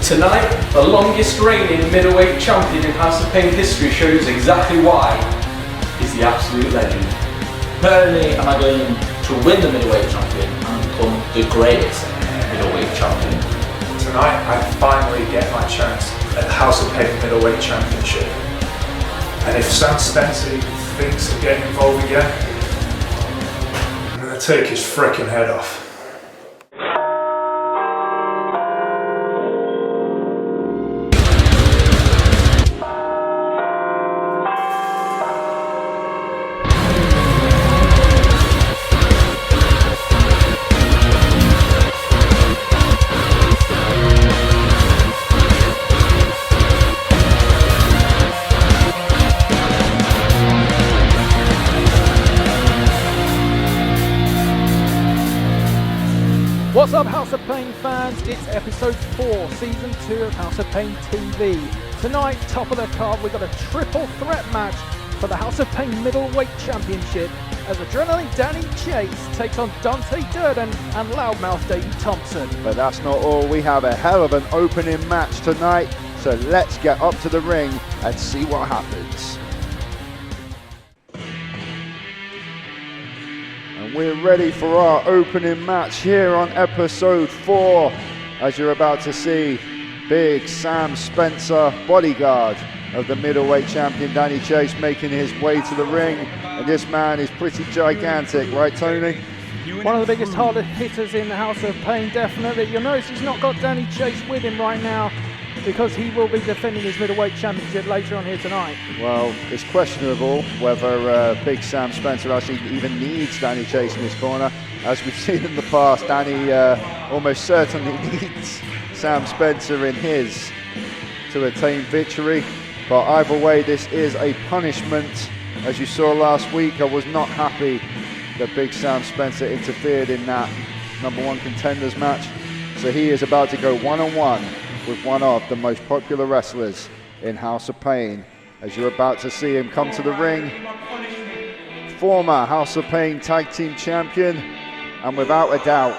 Tonight, the longest reigning middleweight champion in House of Pain history shows exactly why he's the absolute legend. Not only am I going to win the middleweight champion, I'm become the greatest middleweight champion. Tonight, I finally get my chance at the House of Pain middleweight championship. And if Sam Spencer thinks of getting involved again, I'm going to take his frickin' head off. What's up, House of Pain fans? It's episode 4, season 2 of House of Pain TV. Tonight, top of the card, we've got a triple threat match for the House of Pain middleweight championship as Adrenaline Danny Chase takes on Dante Durden and Loudmouth Davey Thompson. But that's not all. We have a hell of an opening match tonight, so let's get up to the ring and see what happens. We're ready for our opening match here on episode 4. As you're about to see, big Sam Spencer, bodyguard of the middleweight champion Danny Chase, making his way to the ring. And this man is pretty gigantic, right Tony? One of the biggest, hardest hitters in the House of Pain, definitely. You'll notice he's not got Danny Chase with him right now, because he will be defending his middleweight championship later on here tonight. Well, it's questionable whether Big Sam Spencer actually even needs Danny Chase in his corner. As we've seen in the past, Danny almost certainly needs Sam Spencer in his to attain victory. But either way, this is a punishment. As you saw last week, I was not happy that Big Sam Spencer interfered in that #1 contenders match. So he is about to go one-on-one with one of the most popular wrestlers in House of Pain. As you're about to see him come to the ring, former House of Pain tag team champion, and without a doubt,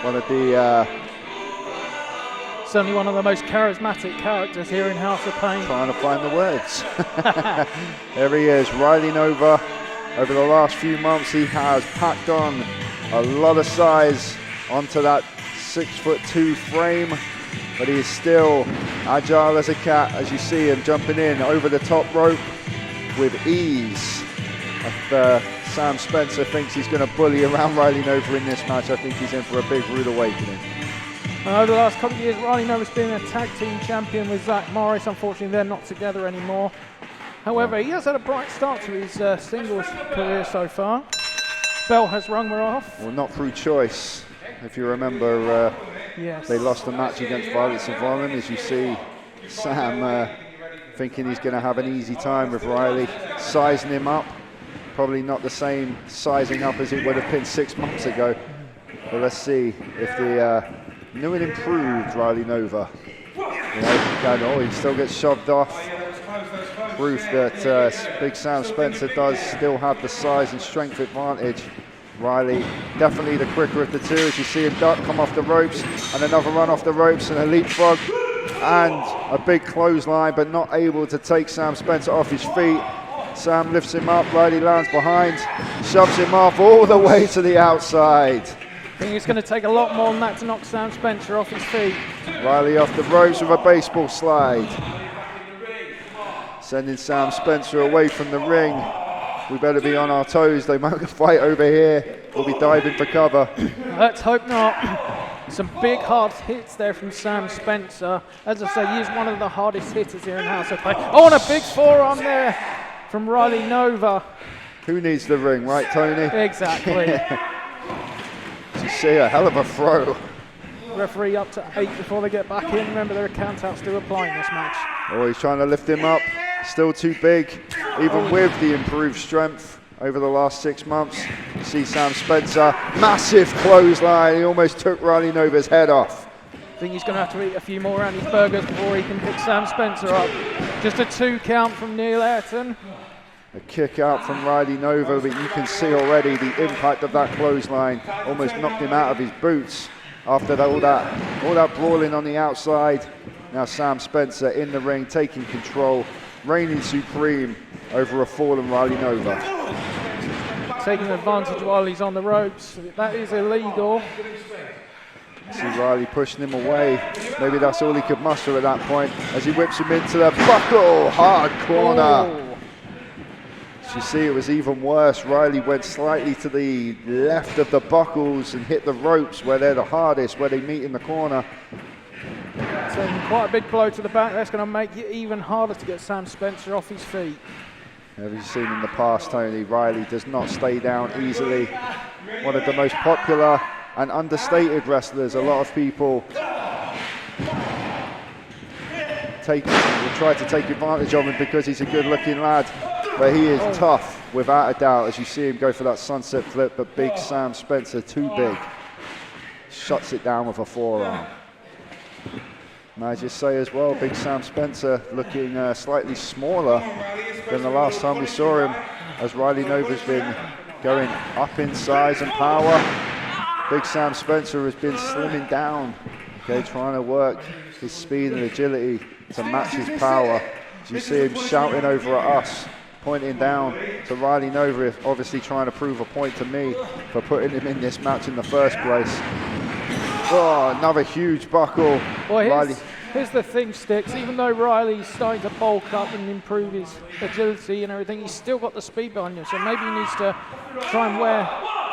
one of the certainly one of the most charismatic characters here in House of Pain. Trying to find the words. There he is, Riley Nova. Over the last few months, he has packed on a lot of size onto that 6'2" frame. But he is still agile as a cat, as you see him jumping in over the top rope with ease. If Sam Spencer thinks he's going to bully around Riley Nova in this match, I think he's in for a big rude awakening. Over the last couple of years, Riley Nova's been a tag team champion with Zach Morris. Unfortunately, they're not together anymore. However, he has had a bright start to his singles career so far. Bell has rung her off. Well, not through choice. If you remember, yes, they lost the match against Violence of Ireland. As you see, Sam thinking he's going to have an easy time with Riley, sizing him up. Probably not the same sizing up as it would have been 6 months ago. But let's see if the new and improved Riley Nova, he still gets shoved off. Proof that Big Sam Spencer does still have the size and strength advantage. Riley definitely the quicker of the two, as you see him duck, come off the ropes, and another run off the ropes and a leapfrog and a big clothesline, but not able to take Sam Spencer off his feet. Sam lifts him up, Riley lands behind, shoves him off all the way to the outside. I think it's going to take a lot more than that to knock Sam Spencer off his feet. Riley off the ropes with a baseball slide, sending Sam Spencer away from the ring. We better be on our toes. They might fight over here. We'll be diving for cover. Let's hope not. Some big hard hits there from Sam Spencer. As I said, he is one of the hardest hitters here in House of Pain. Oh, and a big forearm there from Riley Nova. Who needs the ring, right, Tony? Exactly. You see a hell of a throw. Referee up to 8 before they get back in. Remember, there are countouts still applying this match. Oh, he's trying to lift him up. Still too big, even with the improved strength over the last 6 months. You see Sam Spencer, massive clothesline. He almost took Riley Nova's head off. I think he's going to have to eat a few more Andy's burgers before he can pick Sam Spencer up. Just a 2 count from Neil Ayrton. A kick out from Riley Nova, but you can see already the impact of that clothesline almost knocked him out of his boots. after all that brawling on the outside. Now Sam Spencer in the ring, taking control, reigning supreme over a fallen Riley Nova. Taking advantage while he's on the ropes. That is illegal. See Riley pushing him away. Maybe that's all he could muster at that point as he whips him into the buckle. Hard corner. Oh. As you see, it was even worse. Riley went slightly to the left of the buckles and hit the ropes where they're the hardest, where they meet in the corner. Taking quite a big blow to the back. That's going to make it even harder to get Sam Spencer off his feet. As you've seen in the past, Tony, Riley does not stay down easily. One of the most popular and understated wrestlers. A lot of people will try to take advantage of him because he's a good-looking lad, but he is tough, without a doubt, as you see him go for that sunset flip, but big Sam Spencer, too big, shuts it down with a forearm. And I just say as well, big Sam Spencer looking slightly smaller than the last time we saw him, as Riley Nova's been going up in size and power. Big Sam Spencer has been slimming down, okay, trying to work his speed and agility to match his power. As you see him shouting over at us, pointing down to Riley Nova, obviously trying to prove a point to me for putting him in this match in the first place. Oh, another huge buckle. Well, here's the thing, Sticks. Even though Riley's starting to bulk up and improve his agility and everything, he's still got the speed behind him. So maybe he needs to try and wear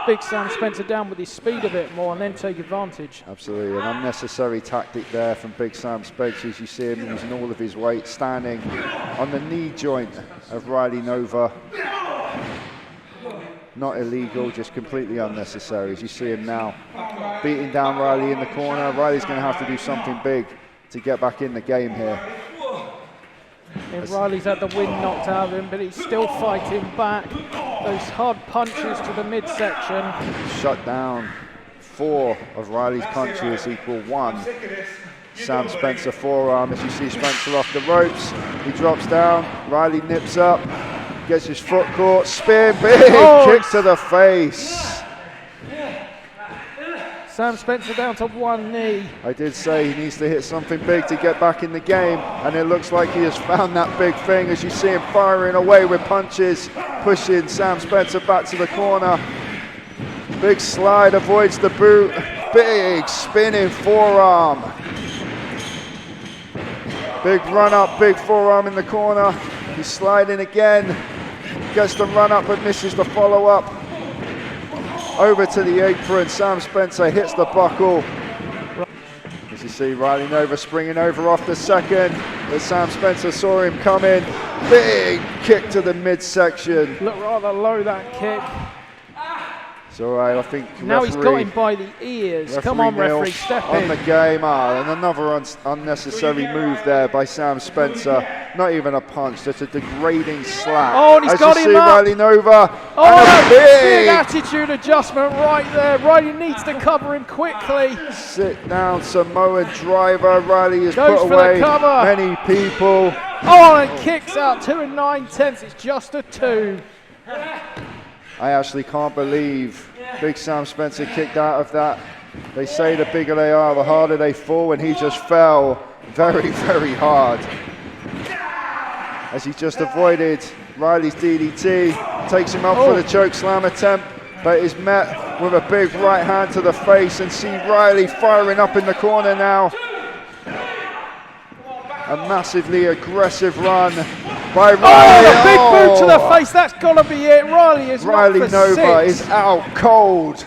big Sam Spencer down with his speed a bit more and then take advantage. Absolutely, an unnecessary tactic there from big Sam Spencer, as you see him using all of his weight, standing on the knee joint of Riley Nova. Not illegal, just completely unnecessary. As you see him now beating down Riley in the corner. Riley's going to have to do something big to get back in the game here. And Riley's had the wind knocked out of him, but he's still fighting back. Those hard punches to the midsection. Shut down. 4 of Riley's punches equal 1. Sam Spencer forearm, as you see Spencer off the ropes. He drops down, Riley nips up, gets his foot caught, spin, big kick to the face. Sam Spencer down to one knee. I did say he needs to hit something big to get back in the game, and it looks like he has found that big thing, as you see him firing away with punches, pushing Sam Spencer back to the corner. Big slide, avoids the boot, big spinning forearm. Big run up, big forearm in the corner. He's sliding again, gets the run up but misses the follow up. Over to the apron, Sam Spencer hits the buckle. As you see Riley Nova springing over off the second, but Sam Spencer saw him coming. Big kick to the midsection. Looked rather low, that kick. It's all right, I think Now he's got him by the ears. Come on, referee, step in. On the game, and another unnecessary move there by Sam Spencer. Not even a punch, just a degrading slap. Oh, and he's got him up. Riley Nova. Oh, big attitude adjustment right there. Riley needs to cover him quickly. Sit down, Samoan driver. Riley has Goes put for away the cover. many people. Oh, and kicks out 2 9/10. It's just a 2. I actually can't believe big Sam Spencer kicked out of that. They say the bigger they are, the harder they fall, and he just fell very, very hard. As he just avoided Riley's DDT, takes him up for the choke slam attempt, but is met with a big right hand to the face, and see Riley firing up in the corner now. A massively aggressive run by Riley. Oh, a big boot to the face. That's got to be it. Riley is Riley not for Nova 6. is out cold.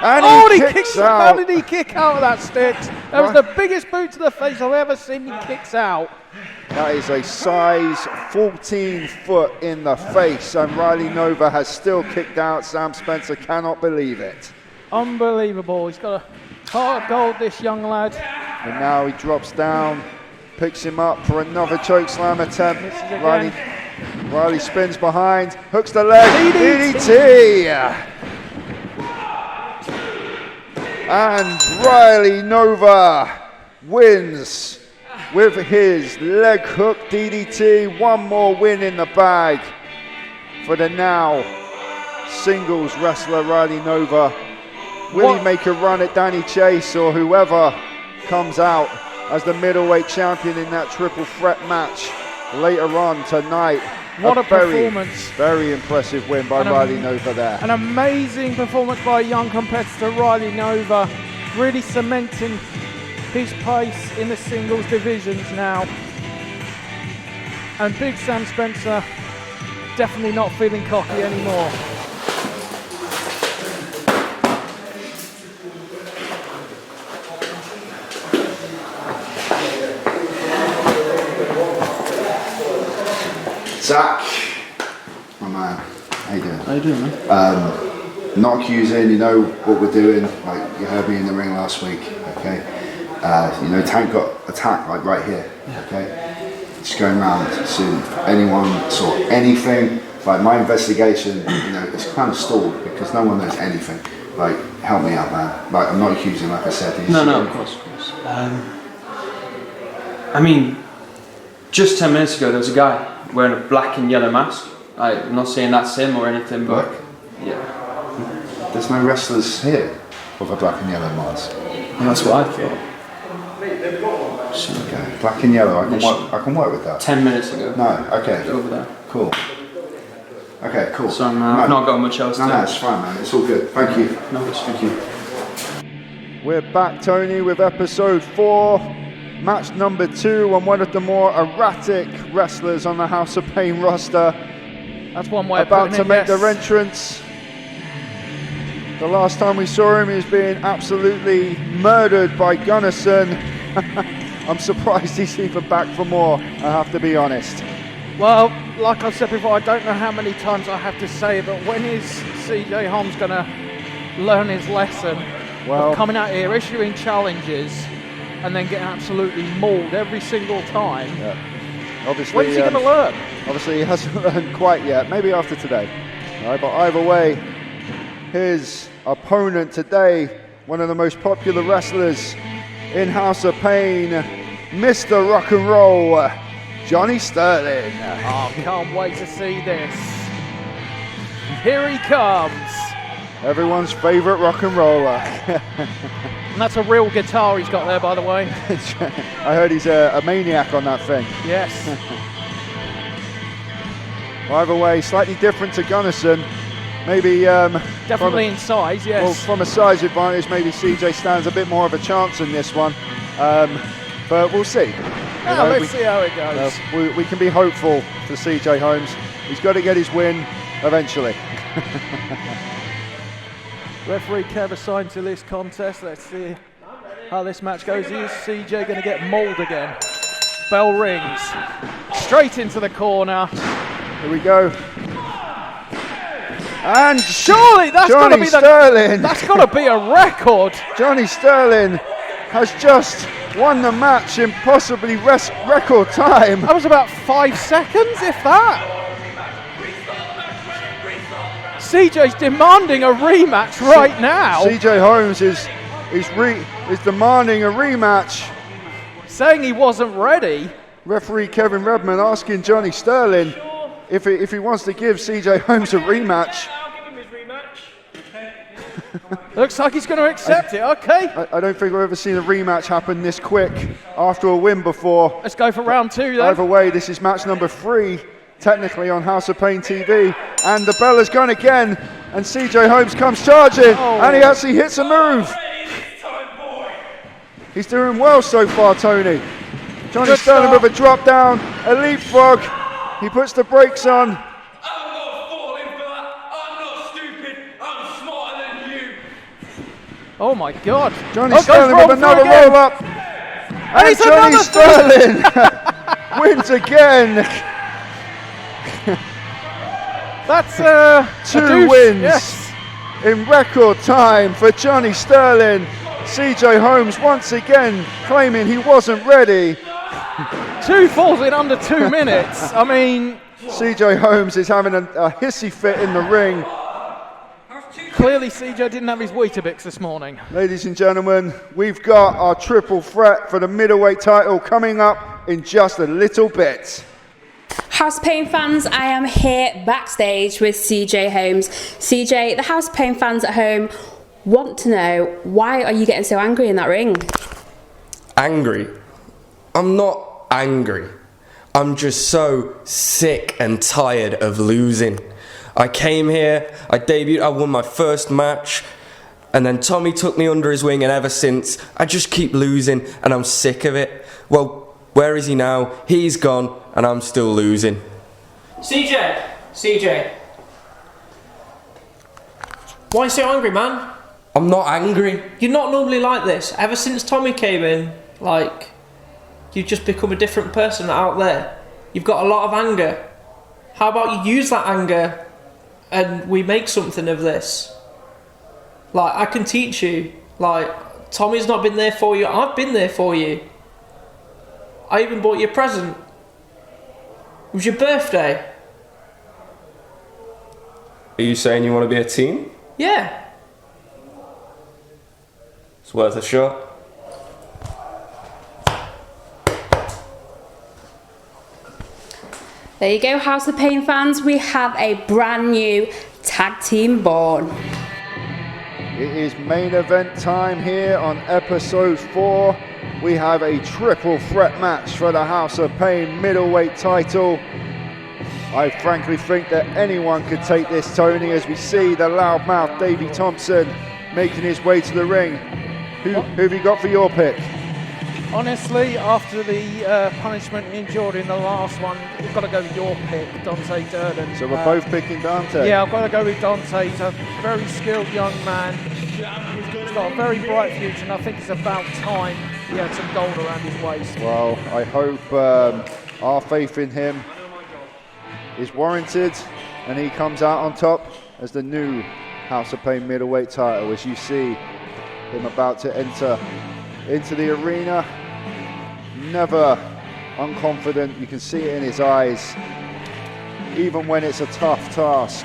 And he kicks kicks out. How did he kick out of that, Sticks? That was the biggest boot to the face I've ever seen. He kicks out. That is a size 14 foot in the face, and Riley Nova has still kicked out. Sam Spencer cannot believe it. Unbelievable. He's got a heart of gold, this young lad. And now he drops down, picks him up for another choke slam attempt. Riley spins behind, hooks the leg, DDT. And Riley Nova wins with his leg hook DDT. One more win in the bag for the now singles wrestler Riley Nova. Will he make a run at Danny Chase or whoever comes out as the middleweight champion in that triple threat match later on tonight? What a performance. Very impressive win by Riley Nova there. An amazing performance by a young competitor, Riley Nova, really cementing his place in the singles divisions now. And Big Sam Spencer definitely not feeling cocky anymore. Zach, my man, how you doing? How you doing, man? Not accusing, you know what we're doing. Like you heard me in the ring last week, okay? You know, Tank got attacked like right here, okay? Just going around seeing if anyone saw anything. Like my investigation, you know, it's kind of stalled because no one knows anything. Like, help me out, man. Like I'm not accusing, like I said. No, of course. I mean, just 10 minutes ago, there was a guy wearing a black and yellow mask. I'm not saying that's him or anything, but Black? yeah. There's no wrestlers here with a black and yellow mask. And that's what I thought. Okay, black and yellow. I can work with that. 10 minutes ago. No, okay, Over there. cool. Okay, cool. So I've not got much else to No, it's fine, man. It's all good. Thank you. No, it's Thank you. We're back, Tony, with episode 4, match number 2, and one of the more erratic wrestlers on the House of Pain roster. That's one way About of to putting make it, their yes. entrance. The last time we saw him, he was being absolutely murdered by Gunnison. I'm surprised he's even back for more, I have to be honest. Well, like I've said before, I don't know how many times I have to say it, but when is CJ Holmes going to learn his lesson Well, of coming out here, issuing challenges, and then getting absolutely mauled every single time? yeah. Obviously, When's he going to learn? Obviously, he hasn't learned quite yet. Maybe after today. All right, but either way, his opponent today, one of the most popular wrestlers in House of Pain, Mr. Rock and Roll, Johnny Sterling. Oh, can't wait to see this. Here he comes. Everyone's favourite rock and roller. And that's a real guitar he's got there, by the way. I heard he's a maniac on that thing. Yes. Either way, slightly different to Gunnison. Maybe Definitely in size, yes. well, from a size advantage, maybe CJ stands a bit more of a chance in this one. But we'll see. Now, let's see how it goes. We can be hopeful for CJ Holmes. He's got to get his win eventually. Referee Kev assigned to this contest. Let's see how this match goes. Is CJ going to get mauled again? Bell rings. Straight into the corner. Here we go. And Surely that's got to Johnny be Sterling. that's got to be a record. Johnny Sterling has just won the match in possibly record time. That was about 5 seconds, if that. CJ's demanding a rematch right now. CJ Holmes is demanding a rematch. Saying he wasn't ready. Referee Kevin Redman asking Johnny Sterling if he wants to give CJ Holmes a rematch. Looks like he's going to accept it. Okay. I don't think we've ever seen a rematch happen this quick after a win before. Let's go for round 2 then. Either way, this is match number 3, technically on House of Pain TV. And the bell has gone again, and CJ Holmes comes charging, and he actually hits a move. He's doing well so far, Tony. Johnny Good Sterling start. with a drop down, a leapfrog. He puts the brakes on. Oh my God. Johnny goes Sterling roll with through another again. roll up. And it's Johnny another Sterling wins again. That's a 2 deuce. wins Yes. in record time for Johnny Sterling. CJ Holmes once again claiming he wasn't ready. 2 falls in under 2 minutes. I mean, CJ Holmes is having a hissy fit in the ring. clearly CJ didn't have his Weetabix this morning. Ladies and gentlemen, we've got our triple threat for the middleweight title coming up in just a little bit. House of Pain fans, I am here backstage with CJ Holmes. CJ, the House of Pain fans at home, want to know, why are you getting so angry in that ring? Angry? I'm not angry. I'm just so sick and tired of losing. I came here, I debuted, I won my first match, and then Tommy took me under his wing, and ever since, I just keep losing, and I'm sick of it. Well, where is he now? He's gone, and I'm still losing. CJ! Why so angry, man? I'm not angry. You're not normally like this. Ever since Tommy came in, you've just become a different person out there. You've got a lot of anger. How about you use that anger and we make something of this? I can teach you. Tommy's not been there for you. I've been there for you. I even bought you a present. It was your birthday. Are you saying you want to be a team? Yeah. It's worth a shot. There you go, House of Pain fans. We have a brand new tag team born. It is main event time here on episode 4. We have a triple threat match for the House of Pain middleweight title. I frankly think that anyone could take this, Tony, as we see the loudmouth Davey Thompson making his way to the ring. Who have you got for your pick? Honestly, after the punishment he endured in the last one, we've got to go with your pick, Dante Durden. So we're both picking Dante? Yeah, I've got to go with Dante. He's a very skilled young man. He's got a very bright future, and I think it's about time he had some gold around his waist. Well, I hope our faith in him is warranted, and he comes out on top as the new House of Pain middleweight title, as you see him about to enter into the arena. Never unconfident, you can see it in his eyes. Even when it's a tough task,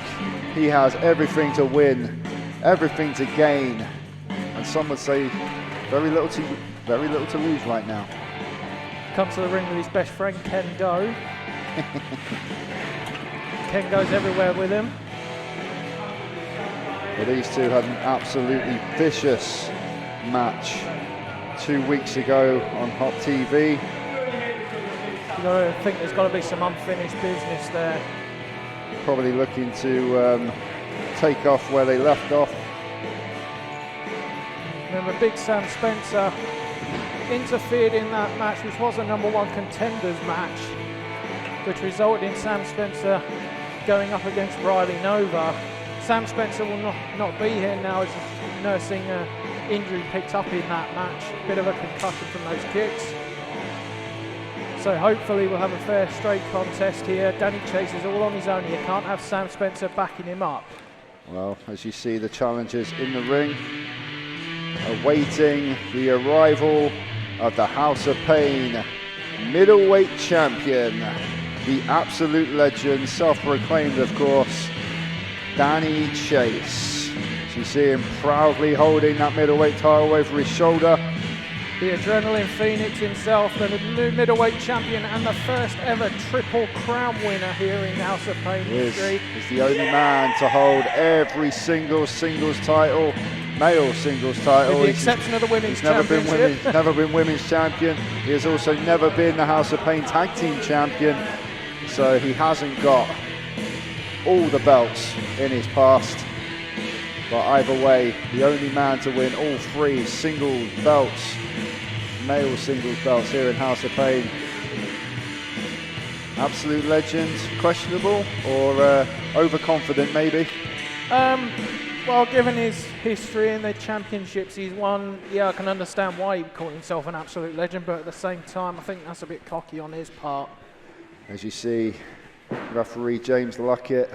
he has everything to win, everything to gain, and some would say very little to lose right now. Comes to the ring with his best friend Ken Do. Ken goes everywhere with him. Well, these two had an absolutely vicious match 2 weeks ago on Hot TV. You know, I think there's got to be some unfinished business there. Probably looking to take off where they left off. Remember, Big Sam Spencer interfered in that match, which was a #1 contenders match, which resulted in Sam Spencer going up against Riley Nova. Sam Spencer will not be here now as he's nursing an injury picked up in that match. Bit of a concussion from those kicks. So hopefully we'll have a fair straight contest here. Danny Chase is all on his own here. Can't have Sam Spencer backing him up. Well, as you see the challengers in the ring, awaiting the arrival of the House of Pain middleweight champion, the absolute legend, self-proclaimed of course, Danny Chase. As you see him proudly holding that middleweight title over his shoulder. The Adrenaline Phoenix himself, the new middleweight champion and the first ever Triple Crown winner here in House of Pain history. He's the only man to hold every singles title, male singles title. With the exception of the women's championship. Never been women's champion. He has also never been the House of Pain tag team champion. So he hasn't got all the belts in his past. But either way, the only man to win all 3 single belts, male singles belts here in House of Pain. Absolute legend, questionable or overconfident maybe? Well, given his history in the championships he's won, yeah, I can understand why he called himself an absolute legend, but at the same time, I think that's a bit cocky on his part. As you see, referee James Luckett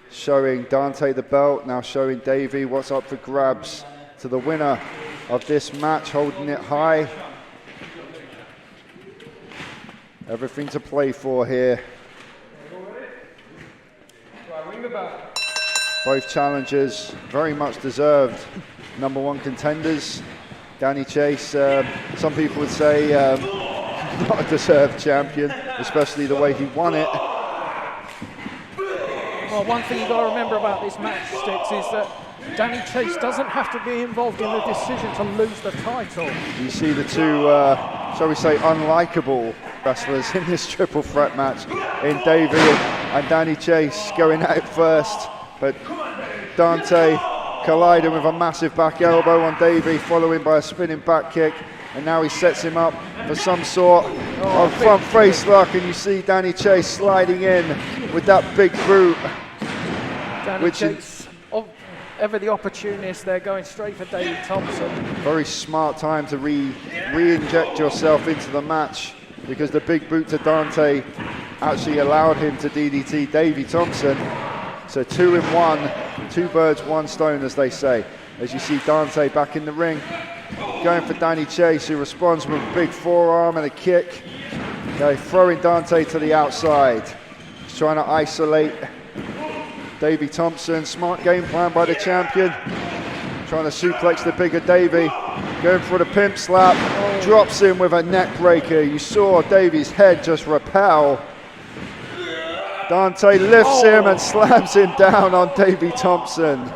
showing Dante the belt, now showing Davey what's up for grabs to the winner of this match, holding it high. Everything to play for here. Both challengers very much deserved #1 contenders. Danny Chase, some people would say not a deserved champion, especially the way he won it. Well, one thing you've got to remember about this match, Sticks, is that Danny Chase doesn't have to be involved in the decision to lose the title. You see the two, shall we say, unlikable wrestlers in this triple threat match in Davey and Danny Chase going at it first, but Dante colliding with a massive back elbow on Davey, following by a spinning back kick, and now he sets him up for some sort of front face lock, and you see Danny Chase sliding in with that big boot. Danny Chase, ever the opportunist there, going straight for Davey Thompson. Very smart time to re-inject yourself into the match, because the big boot to Dante actually allowed him to DDT Davey Thompson. So 2 in 1, 2 birds, 1 stone, as they say. As you see Dante back in the ring, going for Danny Chase, who responds with a big forearm and a kick. Okay, throwing Dante to the outside. He's trying to isolate Davey Thompson. Smart game plan by the champion. Trying to suplex the bigger Davey. Going for the pimp slap. Drops him with a neck breaker. You saw Davey's head just repel. Dante lifts him and slams him down on Davey Thompson.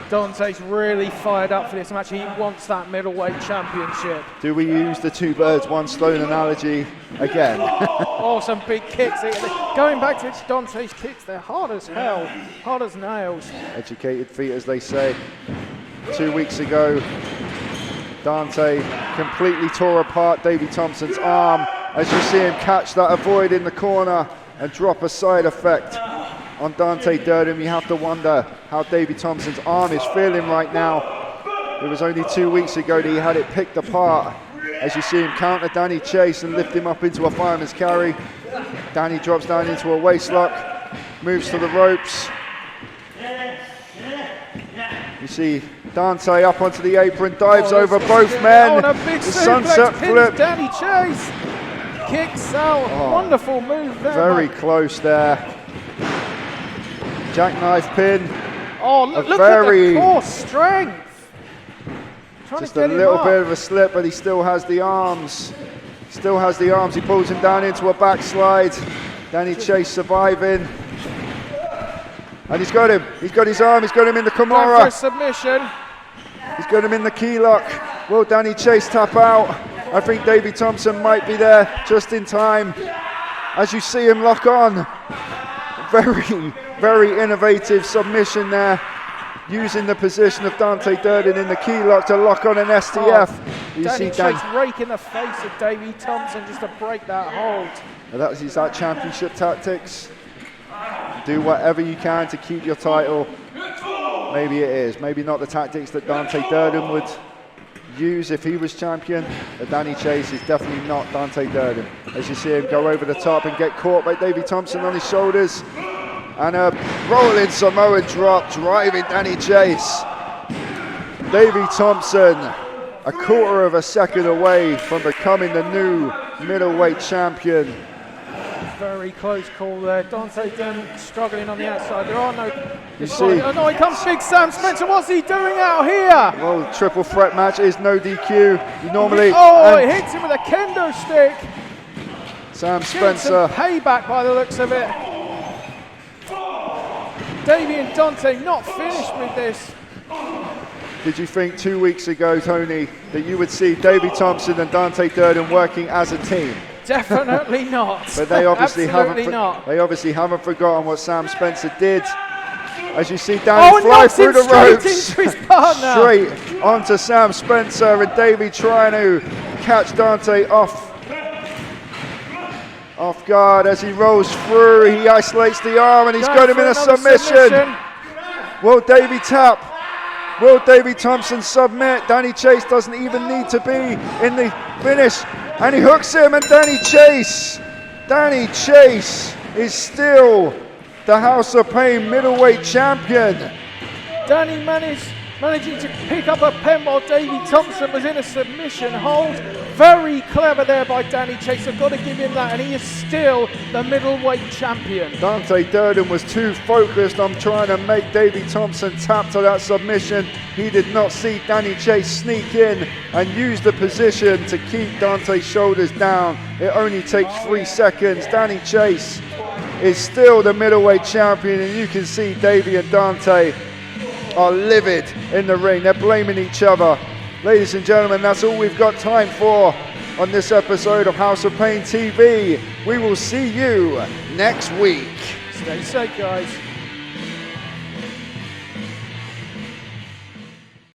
Dante's really fired up for this match. He wants that middleweight championship. Do we use the 2 birds, 1 stone analogy again? Oh, some big kicks. Going back to Dante's kicks, they're hard as hell, hard as nails. Educated feet, as they say. 2 weeks ago, Dante completely tore apart Davey Thompson's arm, as you see him catch that avoid in the corner and drop a side effect on Dante Durden. You have to wonder how Davey Thompson's arm is feeling right now. It was only 2 weeks ago that he had it picked apart. As you see him counter Danny Chase and lift him up into a fireman's carry. Danny drops down into a waistlock, moves to the ropes. You see Dante up onto the apron, dives over both men. Oh, and a big the sunset flip. Danny Chase kicks out. Wonderful move there. Very close there. Jackknife pin. Oh, look at the core strength. Just a little bit of a slip, but he still has the arms. Still has the arms. He pulls him down into a backslide. Danny Chase surviving. And he's got him. He's got his arm. He's got him in the Kimura. Going for a submission. He's got him in the key lock. Will Danny Chase tap out? I think Davey Thompson might be there just in time. As you see him lock on. Very, very innovative submission there. Using the position of Dante Durden in the key lock to lock on an STF. Danny Chase raking the face of Davey Thompson just to break that hold. Is that championship tactics? Do whatever you can to keep your title. Maybe it is. Maybe not the tactics that Dante Durden would use if he was champion. But Danny Chase is definitely not Dante Durden. As you see him go over the top and get caught by Davey Thompson on his shoulders. And a rolling Samoan drop, driving Danny Chase. Davey Thompson, a quarter of a second away from becoming the new middleweight champion. Very close call there. Dante Durden struggling on the outside. There are no... You see... Oh no, here comes Big Sam Spencer. What's he doing out here? Well, triple threat match is no DQ. You normally... Oh, it hits him with a kendo stick. Sam Spencer. Payback by the looks of it. Davey and Dante not finished with this. Did you think 2 weeks ago, Tony, that you would see Davey Thompson and Dante Durden working as a team? Definitely not. But they obviously not. They obviously haven't forgotten what Sam Spencer did. As you see Danny fly through the ropes, into his partner. Straight onto Sam Spencer, and Davey trying to catch Dante off guard as he rolls through. He isolates the arm and he's got him in a submission. Will Davey tap? Will Davey Thompson submit? Danny Chase doesn't even need to be in the finish. And he hooks him, and Danny Chase is still the House of Pain middleweight champion. Danny managing to pick up a pen while Davey Thompson was in a submission hold. Very clever there by Danny Chase. I've got to give him that, and he is still the middleweight champion. Dante Durden was too focused on trying to make Davey Thompson tap to that submission. He did not see Danny Chase sneak in and use the position to keep Dante's shoulders down. It only takes 3 seconds. Danny Chase is still the middleweight champion, and you can see Davey and Dante are livid in the ring. They're blaming each other. Ladies and gentlemen, that's all we've got time for on this episode of House of Pain TV. We will see you next week. Stay safe, guys.